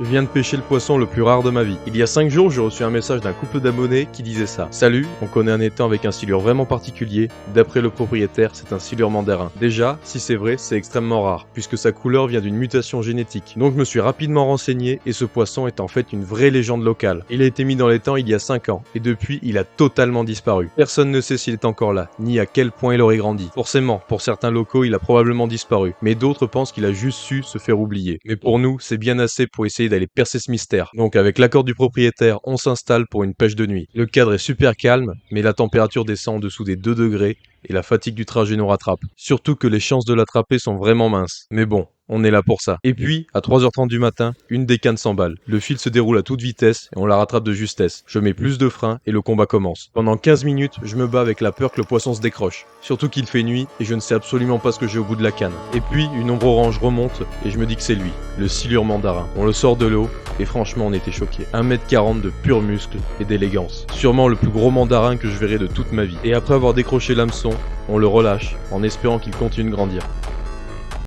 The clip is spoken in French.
Je viens de pêcher le poisson le plus rare de ma vie. Il y a 5 jours, j'ai reçu un message d'un couple d'abonnés qui disait ça. Salut, on connaît un étang avec un silure vraiment particulier. D'après le propriétaire, c'est un silure mandarin. Déjà, si c'est vrai, c'est extrêmement rare, puisque sa couleur vient d'une mutation génétique. Donc je me suis rapidement renseigné, et ce poisson est en fait une vraie légende locale. Il a été mis dans l'étang il y a 5 ans, et depuis, il a totalement disparu. Personne ne sait s'il est encore là, ni à quel point il aurait grandi. Forcément, pour certains locaux, il a probablement disparu, mais d'autres pensent qu'il a juste su se faire oublier. Mais pour nous, c'est bien assez pour essayer d'aller percer ce mystère. Donc avec l'accord du propriétaire, on s'installe pour une pêche de nuit. Le cadre est super calme, mais la température descend en dessous des 2 degrés et la fatigue du trajet nous rattrape. Surtout que les chances de l'attraper sont vraiment minces. Mais bon, on est là pour ça. Et puis, à 3h30 du matin, une des cannes s'emballe. Le fil se déroule à toute vitesse et on la rattrape de justesse. Je mets plus de frein et le combat commence. Pendant 15 minutes, je me bats avec la peur que le poisson se décroche. Surtout qu'il fait nuit et je ne sais absolument pas ce que j'ai au bout de la canne. Et puis, une ombre orange remonte et je me dis que c'est lui, le silure mandarin. On le sort de l'eau et franchement, on était choqués. 1m40 de pur muscle et d'élégance. Sûrement le plus gros mandarin que je verrai de toute ma vie. Et après avoir décroché l'hameçon, on le relâche en espérant qu'il continue de grandir.